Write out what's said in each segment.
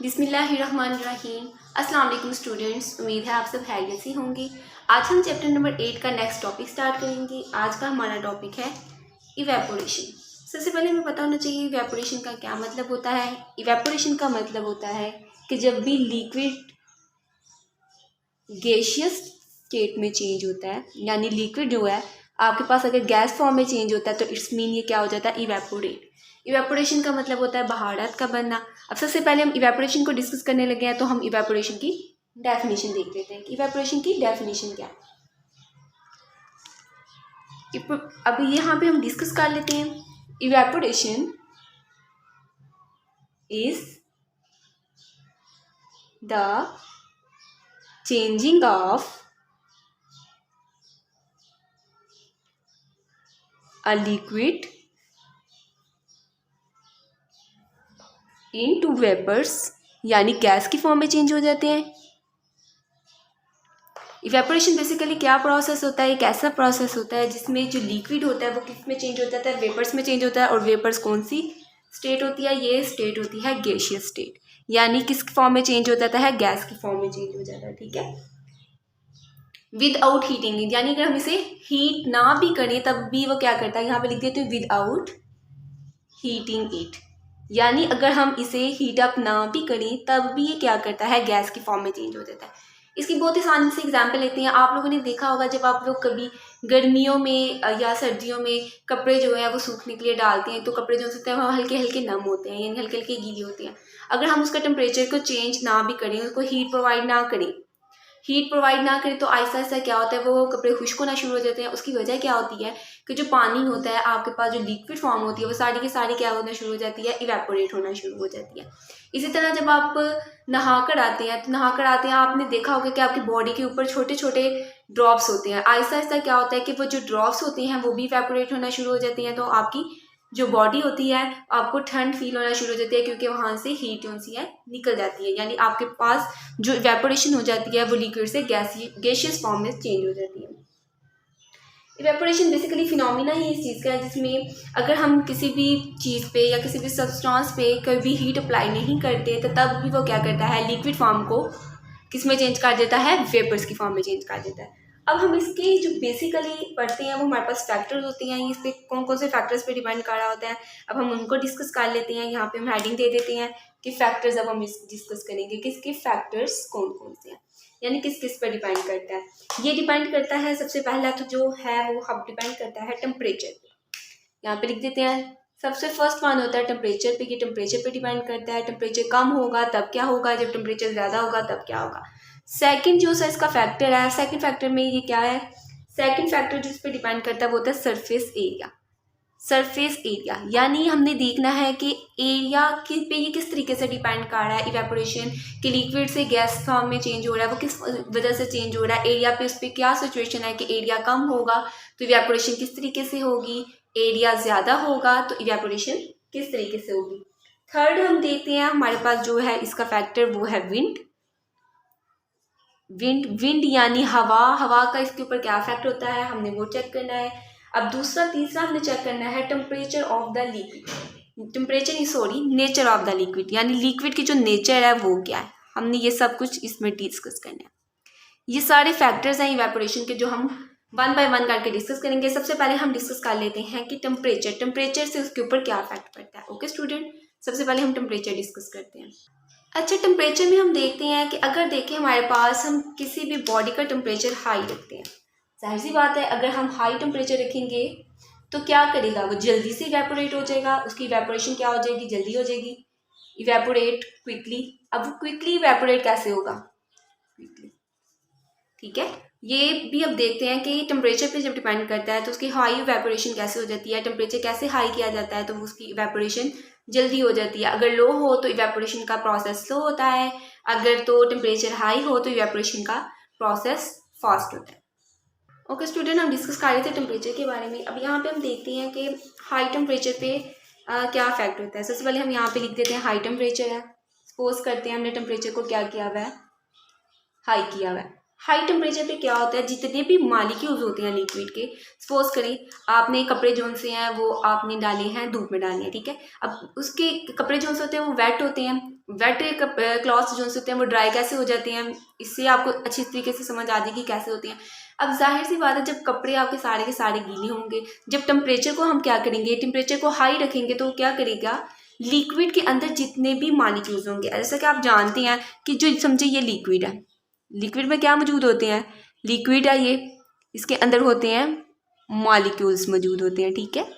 बिस्मिल्लाहिर्रहमानिर्रहीम। अस्सलाम वालेकुम स्टूडेंट्स, उम्मीद है आप सब खैरियत से होंगे। आज हम चैप्टर नंबर 8 का नेक्स्ट टॉपिक स्टार्ट करेंगे। आज का हमारा टॉपिक है इवेपोरेशन। सबसे पहले हमें पता होना चाहिए इवेपोरेशन का क्या मतलब होता है। इवेपोरेशन का मतलब होता है कि जब भी लिक्विड गैसियस स्टेट में चेंज होता है, यानी लिक्विड जो है आपके पास अगर गैस फॉर्म में चेंज होता है तो इट्स मीन ये क्या हो जाता है, इवेपोरेट। इवेपोरेशन का मतलब होता है बहारत का बनना। अब सबसे पहले हम इवेपोरेशन को डिस्कस करने लगे हैं तो हम इवेपोरेशन की डेफिनेशन देख लेते हैं कि इवेपोरेशन की डेफिनेशन क्या है। अब यहाँ पे हम डिस्कस कर लेते हैं। Evaporation is the changing of a liquid into vapors, यानी गैस की फॉर्म में चेंज हो जाते हैं। इवेपोरेशन बेसिकली क्या प्रोसेस होता है, एक ऐसा प्रोसेस होता है जिसमें जो लिक्विड होता है वो किस में चेंज हो जाता है, वेपर्स में चेंज होता है। और वेपर्स कौन सी स्टेट होती है, ये स्टेट होती है गैसियस स्टेट। यानी किस फॉर्म में चेंज हो जाता है, गैस की फॉर्म में चेंज हो जाता है। ठीक है, विदाउट हीटिंग, यानी अगर हम इसे हीट ना भी करें तब भी वो क्या करता है, यहाँ पे लिख देते हैं विदाउट हीटिंग इट। यानी अगर हम इसे हीट अप ना भी करें तब भी ये क्या करता है, गैस की फॉर्म में चेंज हो जाता है। इसकी बहुत ही आसानी से एग्जांपल लेते हैं। आप लोगों ने देखा होगा जब आप लोग कभी गर्मियों में या सर्दियों में कपड़े जो है वो सूखने के लिए डालते हैं तो कपड़े जो होते हैं वो हल्के हल्के नम होते हैं, यानी हल्के हल्के गीले होते हैं। अगर हम उसका टेम्परेचर को चेंज ना भी करें, उसको हीट प्रोवाइड ना करें तो आहिस्ता आहिस्ता क्या होता है, वो कपड़े खुश्क होना शुरू हो जाते हैं। उसकी वजह क्या होती है कि जो पानी होता है आपके पास, जो लिक्विड फॉर्म होती है वो सारी की सारी क्या होना शुरू हो जाती है, इवेपोरेट होना शुरू हो जाती है। इसी तरह जब आप नहाकर आते हैं आपने देखा होगा कि आपकी बॉडी के ऊपर छोटे छोटे ड्रॉप्स होते हैं। आहिस्ता आहिस्ता क्या होता है कि वो जो ड्रॉप्स होते हैं वो भी इवेपोरेट होना शुरू हो जाती हैं। तो आपकी जो बॉडी होती है आपको ठंड फील होना शुरू हो जाती है क्योंकि वहाँ से हीट सी है निकल जाती है। यानी आपके पास जो इवेपोरेशन हो जाती है वो लिक्विड से गैसियस फॉर्म में चेंज हो जाती है। इवेपोरेशन बेसिकली फिनोमिना ही इस चीज़ का है जिसमें अगर हम किसी भी चीज़ पे या किसी भी सब्सटेंस पे कभी हीट अप्लाई नहीं करते तो तब भी वो क्या करता है, लिक्विड फॉर्म को किस में चेंज कर देता है, वेपर्स की फॉर्म में चेंज कर देता है। अब हम इसके जो बेसिकली पढ़ते हैं वो हमारे पास फैक्टर्स होते हैं, इस पे कौन कौन से फैक्टर्स पे डिपेंड कर रहा होता है। अब हम उनको डिस्कस कर लेते हैं। यहाँ पे हम हेडिंग दे देते हैं कि फैक्टर्स अब हम डिस्कस करेंगे किसके फैक्टर्स कौन कौन से हैं, यानी किस किस पर डिपेंड करता है। ये डिपेंड करता है, सबसे पहला तो जो है वो हम डिपेंड करता है टेम्परेचर पे। यहाँ पे लिख देते हैं, सबसे फर्स्ट वन होता है टेम्परेचर पे, कि टेम्परेचर पे डिपेंड करता है। टेम्परेचर कम होगा तब क्या होगा, जब टेम्परेचर ज़्यादा होगा तब क्या होगा। सेकंड जो सा इसका फैक्टर है, सेकंड फैक्टर में ये क्या है, सेकंड फैक्टर जिस पे डिपेंड करता है वो होता है सरफेस एरिया। यानी हमने देखना है कि एरिया पे ये किस तरीके से डिपेंड कर रहा है इवेपोरेशन, कि लिक्विड से गैस फॉर्म में चेंज हो रहा है वो किस वजह से चेंज हो रहा है। एरिया पे उस पर क्या सिचुएशन है कि एरिया कम होगा तो इवेपोरेशन किस तरीके से होगी, एरिया ज़्यादा होगा तो इवेपोरेशन किस तरीके से होगी। थर्ड हम देखते हैं हमारे पास जो है इसका फैक्टर वो है विंड यानी हवा का इसके ऊपर क्या इफेक्ट होता है, हमने वो चेक करना है। अब तीसरा हमने चेक करना है temperature of the liquid, nature of the liquid, यानी लिक्विड की जो नेचर है वो क्या है। हमने ये सब कुछ इसमें डिस्कस करना है। ये सारे फैक्टर्स हैं इवेपोरेशन के जो हम वन बाय वन करके डिस्कस करेंगे। सबसे पहले हम डिस्कस कर लेते हैं कि टेम्परेचर से उसके ऊपर क्या इफेक्ट पड़ता है। ओके स्टूडेंट, सबसे पहले हम टेम्परेचर डिस्कस करते हैं। अच्छा, टेम्परेचर में हम देखते हैं कि अगर देखें हमारे पास हम किसी भी बॉडी का टेम्परेचर हाई रखते हैं, जाहिर सी बात है अगर हम हाई टेम्परेचर रखेंगे तो क्या करेगा, वो जल्दी से इवेपोरेट हो जाएगा। उसकी इवेपोरेशन क्या हो जाएगी, जल्दी हो जाएगी, इवेपोरेट क्विकली। अब वो क्विकली इवेपोरेट कैसे होगा, क्विकली। ठीक है, ये भी अब देखते हैं कि टेम्परेचर पे जब डिपेंड करता है तो उसकी हाई इवेपोरेशन कैसे हो जाती है, टेम्परेचर कैसे हाई किया जाता है तो उसकी इवेपोरेशन जल्दी हो जाती है। अगर लो हो तो इवेपोरेशन का प्रोसेस स्लो होता है, अगर तो टेम्परेचर हाई हो तो इवेपोरेशन का प्रोसेस फास्ट होता है। ओके स्टूडेंट, हम डिस्कस कर रहे थे टेम्परेचर के बारे में। अब यहाँ पे हम देखते हैं कि हाई टेम्परेचर पे क्या इफेक्ट होता है। सबसे पहले हम यहाँ पे लिख देते हैं हाई टेम्परेचर है। सपोज करते हैं हमने टेम्परेचर को क्या किया हुआ है, हाई किया हुआ है। हाई टेम्परेचर पे क्या होता है, जितने भी मालिक्यूल्स होते हैं लिक्विड के, सपोज करें आपने कपड़े जोन से हैं वो आपने डाले हैं धूप में डाले हैं, ठीक है। अब उसके कपड़े जोन से होते हैं वो वेट होते हैं, वेट क्लॉथ्स जो होते हैं वो ड्राई कैसे हो जाते हैं, इससे आपको अच्छी तरीके से समझ आ जाएगी कैसे होती हैं। अब जाहिर सी बात है, जब कपड़े आपके सारे के सारे गीले होंगे, जब टेम्परेचर को हम क्या करेंगे, टेम्परेचर को हाई रखेंगे तो क्या करेगा, लिक्विड के अंदर जितने भी मॉलिक्यूल्स होंगे, जैसा कि आप जानते हैं कि जो समझे ये लिक्विड है, लिक्विड में क्या मौजूद होते हैं, लिक्विड है ये, इसके अंदर होते हैं मॉलिक्यूल्स मौजूद होते हैं, ठीक है।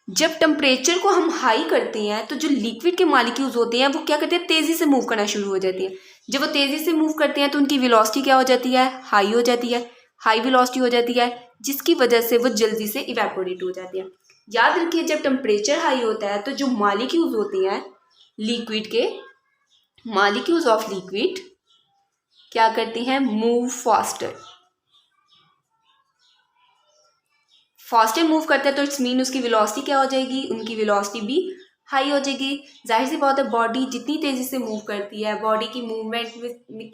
जब टेम्परेचर को हम हाई करते हैं तो जो लिक्विड के मॉलिक्यूल्स होते हैं वो क्या करते हैं, तेज़ी से मूव करना शुरू हो जाती है। जब वो तेज़ी से मूव करते हैं तो उनकी वेलोसिटी क्या हो जाती है, हाई हो जाती है, हाई वेलोसिटी हो जाती है, जिसकी वजह से वो जल्दी से इवेपोरेट हो जाती है। याद रखिए, जब टेम्परेचर हाई होता है तो जो मॉलिक्यूल्स होते हैं लिक्विड के, मॉलिक्यूल्स ऑफ लिक्विड क्या करते हैं, मूव फास्टर, फास्टर मूव करता है, तो इट्स मीन उसकी वेलोसिटी क्या हो जाएगी, उनकी वेलोसिटी भी हाई हो जाएगी। जाहिर सी बात है, बॉडी जितनी तेज़ी से मूव करती है, बॉडी की मूवमेंट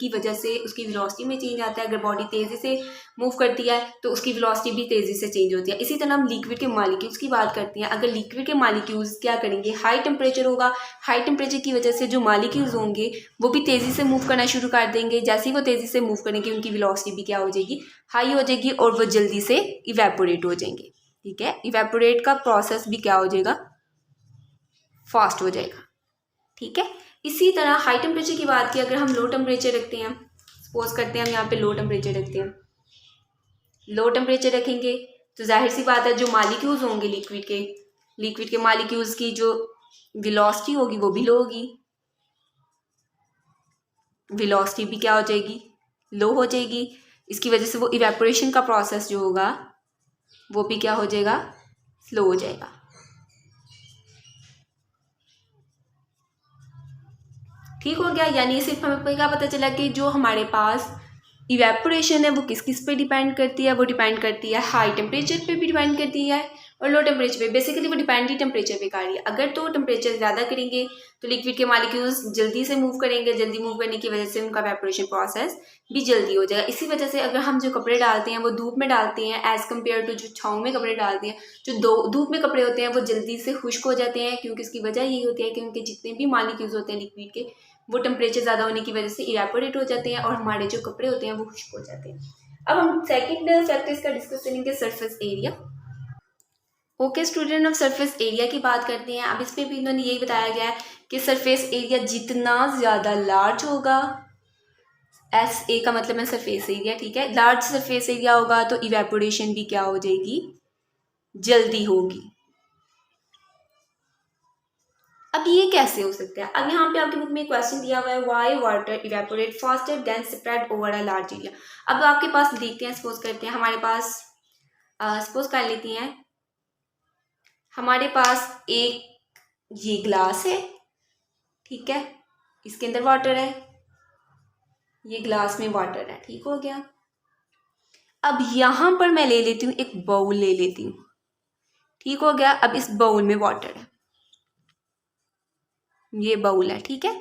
की वजह से उसकी वेलोसिटी में चेंज आता है। अगर बॉडी तेज़ी से मूव करती है तो उसकी वेलोसिटी भी तेज़ी से चेंज होती है। इसी तरह हम लिक्विड के मॉलिक्यूल्स की बात करते हैं। अगर लिक्विड के मॉलिक्यूल्स क्या करेंगे, हाई टेम्परेचर होगा, हाई टेम्परेचर की वजह से जो मॉलिक्यूल्स होंगे वो भी तेज़ी से मूव करना शुरू कर देंगे। जैसे ही वो तेज़ी से मूव करेंगे उनकी वेलोसिटी भी क्या हो जाएगी, हाई हो जाएगी, और वो जल्दी से इवेपोरेट हो जाएंगे, ठीक है। इवेपोरेट का प्रोसेस भी क्या हो जाएगा, फास्ट हो जाएगा, ठीक है। इसी तरह हाई टेम्परेचर की बात की, अगर हम लो टेम्परेचर रखते हैं, सपोज करते हैं हम यहाँ पे लो टेम्परेचर रखते हैं, लो टेम्परेचर रखेंगे तो जाहिर सी बात है जो मॉलिक्यूल्स होंगे लिक्विड के मॉलिक्यूल्स की जो वेलोसिटी होगी वो भी लो होगी, वेलोसिटी भी क्या हो जाएगी, लो हो जाएगी। इसकी वजह से वो इवेपोरेशन का प्रोसेस जो होगा वो भी क्या हो जाएगा, स्लो हो जाएगा। ठीक हो गया। यानी सिर्फ हमें क्या पता चला कि जो हमारे पास इवेपोरेशन है वो किस किस पे डिपेंड करती है, वो डिपेंड करती है हाई टेम्परेचर पे भी डिपेंड करती है और लो टेम्परेचर पे। बेसिकली वो डिपेंड ही टेम्परेचर पे कर रही है। अगर तो टेम्परेचर ज़्यादा करेंगे तो लिक्विड के मॉलिक्यूल्स जल्दी से मूव करेंगे, जल्दी मूव करने की वजह से उनका इवेपोरेशन प्रोसेस भी जल्दी हो जाएगा। इसी वजह से अगर हम जो कपड़े डालते हैं वो धूप में डालते हैं एज़ कम्पेयर टू जो छाँव में कपड़े डालते हैं, जो धूप में कपड़े होते हैं वो जल्दी से खुश्क हो जाते हैं, क्योंकि इसकी वजह यही होती है कि उनके जितने भी मॉलिक्यूल्स होते हैं लिक्विड के वो टेम्परेचर ज़्यादा होने की वजह से इवेपोरेट हो जाते हैं और हमारे जो कपड़े होते हैं वो खुश्क हो जाते हैं। अब हम सेकंड फैक्टर इसका डिस्कस करेंगे, सरफेस एरिया। ओके स्टूडेंट, अब सरफेस एरिया की बात करते हैं। अब इसमें भी इन्होंने यही बताया गया है कि सरफेस एरिया जितना ज़्यादा लार्ज होगा, एस ए का मतलब है सरफेस एरिया, ठीक है। लार्ज सरफेस एरिया होगा तो इवेपोरेशन भी क्या हो जाएगी, जल्दी होगी। अब ये कैसे हो सकता है, अब यहाँ पे आपके बुक में क्वेश्चन दिया हुआ है, why water evaporate faster than spread over a large area. अब आपके पास देखते हैं, सपोज करते हैं हमारे पास सपोज कर लेती हैं हमारे पास एक ये ग्लास है, ठीक है, इसके अंदर वाटर है, ये ग्लास में वाटर है, ठीक हो गया। अब यहाँ पर मैं ले लेती हूँ, एक बाउल ले लेती हूँ, ठीक हो गया। अब इस बाउल में वाटर है, ये बाउल है, ठीक है।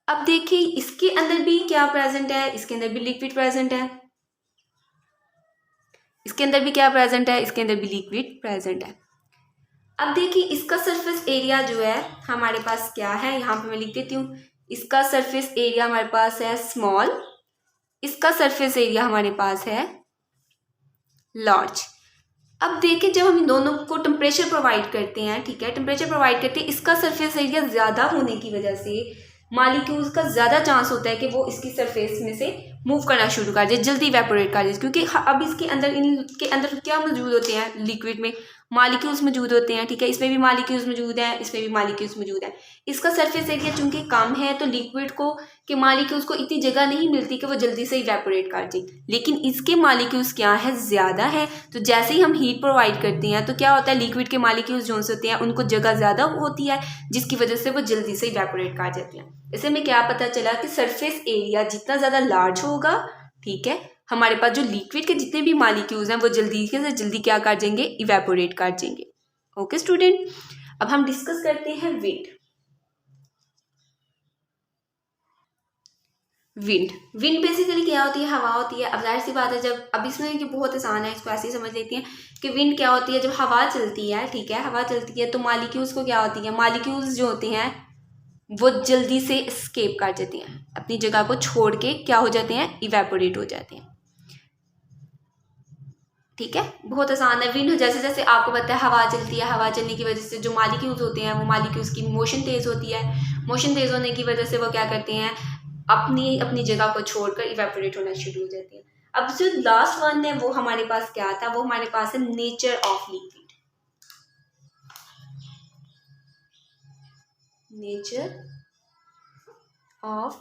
अब देखिए इसके अंदर भी क्या प्रेजेंट है, इसके अंदर भी लिक्विड प्रेजेंट है, इसके अंदर भी क्या प्रेजेंट है, इसके अंदर भी लिक्विड प्रेजेंट है। अब देखिए इसका सरफेस एरिया जो है हमारे पास क्या है, यहाँ पे मैं लिख देती हूँ, इसका सरफेस एरिया हमारे पास है स्मॉल, इसका सरफेस एरिया हमारे पास है लार्ज। अब देखिए जब हम इन दोनों को टेम्परेचर प्रोवाइड करते हैं, ठीक है, टेम्परेचर प्रोवाइड करते हैं, इसका सरफेस एरिया ज़्यादा होने की वजह से मॉलिक्यूल्स का ज़्यादा चांस होता है कि वो इसकी सरफेस में से मूव करना शुरू कर दे, जल्दी इवेपोरेट कर दे, क्योंकि अब इसके अंदर इनके अंदर क्या मौजूद होते हैं, लिक्विड में मॉलिक्यूल्स मौजूद होते हैं, ठीक है। इसमें भी मॉलिक्यूल्स मौजूद हैं, इसमें भी मॉलिक्यूल्स मौजूद हैं। इसका सरफेस एरिया चूंकि कम है तो लिक्विड को के मॉलिक्यूल्स को इतनी जगह नहीं मिलती कि वो जल्दी से इवेपोरेट कर जाए, लेकिन इसके मॉलिक्यूल्स क्या है, ज़्यादा है। तो जैसे ही हम हीट प्रोवाइड करते हैं तो क्या होता है, लिक्विड के मॉलिक्यूल्स जो होते हैं उनको जगह ज़्यादा होती है, जिसकी वजह से वो जल्दी से इवेपोरेट कर जाते हैं। इससे हमें क्या पता चला कि सरफेस एरिया जितना ज़्यादा लार्ज होगा, ठीक है, हमारे पास जो लिक्विड के जितने भी मॉलिक्यूल्स हैं वो जल्दी से जल्दी क्या कर जाएंगे, इवेपोरेट कर जाएंगे। ओके स्टूडेंट, अब हम डिस्कस करते हैं विंड। विंड बेसिकली क्या होती है, हवा होती है। अब जाहिर सी बात है, जब अब इसमें कि बहुत आसान है, इसको ऐसे ही समझ लेते हैं कि विंड क्या होती है, जब हवा चलती है, ठीक है, हवा चलती है तो मॉलिक्यूल्स को क्या होती है, मॉलिक्यूल्स जो होते हैं वो जल्दी से एस्केप कर जाते हैं, अपनी जगह को छोड़ के क्या हो जाते हैं, इवेपोरेट हो जाते हैं। ठीक है, बहुत आसान है। विंड जैसे जैसे आपको पता है हवा चलती है, हवा चलने की वजह से जो मालिक्यूल्स होते हैं वो मालिक्यूल्स की मोशन तेज़ होती है, मोशन तेज़ होने की वजह से वो क्या करते हैं, अपनी अपनी जगह को छोड़कर इवेपोरेट होना शुरू हो जाती है। अब जो लास्ट वन है वो हमारे पास क्या था, वो हमारे पास है nature of liquid. Nature of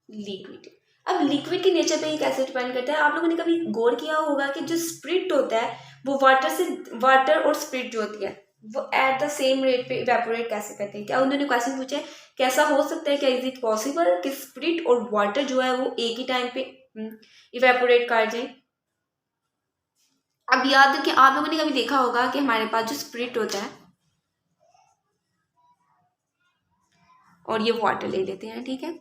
liquid. अब लिक्विड के नेचर पे ये कैसे डिपेंड करता है, आप लोगों ने कभी गौर किया होगा कि जो स्प्रिट होता है वो वाटर और स्प्रिट जो होती है वो एट द सेम रेट पे इवेपोरेट कैसे करते हैं। क्या उन्होंने क्वेश्चन पूछा है कैसा हो सकता है, क्या इज इट पॉसिबल कि स्प्रिट और वाटर जो है वो एक ही टाइम पे इवेपोरेट कर जाए। अब याद रखिए, आप लोगों ने कभी देखा होगा कि हमारे पास जो स्प्रिट होता है और ये वाटर ले लेते हैं, ठीक है।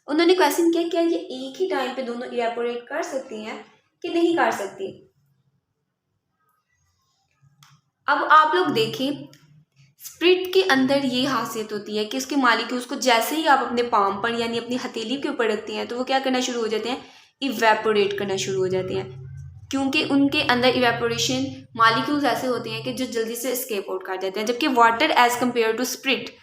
उन्होंने क्वेश्चन किया क्या ये एक ही टाइम पे दोनों इवेपोरेट कर सकती हैं कि नहीं कर सकती। अब आप लोग देखें, स्प्रिट के अंदर ये खासियत होती है कि उसके मालिक्यूल्स को जैसे ही आप अपने पाम पर यानी अपनी हथेली के ऊपर रखते हैं तो वो क्या करना शुरू हो जाते हैं, इवेपोरेट करना शुरू हो जाते हैं, क्योंकि उनके अंदर इवेपोरेशन मालिक्यूल्स ऐसे होते हैं कि जो जल्दी से एस्केप आउट कर जाते हैं, जबकि water as compare to spirit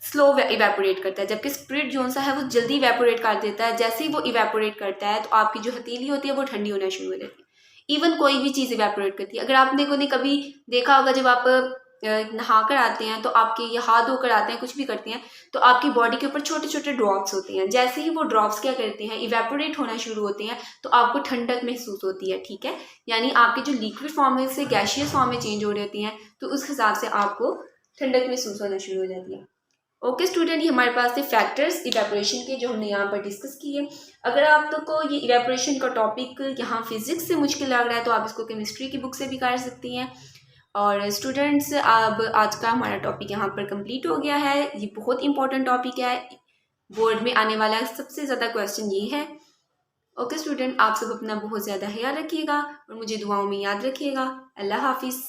slow evaporate करता है, जबकि स्प्रिट जो सा है वो जल्दी इवेपोरेट कर देता है। जैसे ही वो इवेपोरेट करता है तो आपकी जो हथेली होती है वो ठंडी होना शुरू हो जाती है। इवन कोई भी चीज़ इवेपोरेट करती है। अगर आपने को कभी देखा होगा जब आप नहा कर आते हैं तो आपके ये हाथ धोकर आते हैं, कुछ भी करते हैं तो आपकी बॉडी के ऊपर छोटे छोटे ड्रॉप्स होते हैं। जैसे ही वो ड्रॉप्स क्या करते हैं, इवेपोरेट होना शुरू होते हैं तो आपको ठंडक महसूस होती है, ठीक है। यानी आपके जो लिक्विड फॉर्म में से गैशियस फॉर्म में चेंज हो रही होती हैं तो उस हिसाब से आपको ठंडक महसूस होना शुरू हो जाती है। ओके स्टूडेंट, ये हमारे पास थे फैक्टर्स इवेपोरेशन के जो हमने यहाँ पर डिस्कस किए। अगर आप तो को ये इवेपोरेशन का टॉपिक यहाँ फिजिक्स से मुश्किल लग रहा है तो आप इसको केमिस्ट्री की बुक से भी कर सकती हैं। और स्टूडेंट्स, अब आज का हमारा टॉपिक यहाँ पर कंप्लीट हो गया है। ये बहुत इंपॉर्टेंट टॉपिक है, बोर्ड में आने वाला सबसे ज़्यादा क्वेश्चन ये है। ओके स्टूडेंट, आप सब अपना बहुत ज़्यादा ख्याल रखिएगा और मुझे दुआओं में याद रखिएगा। अल्लाह हाफिज़।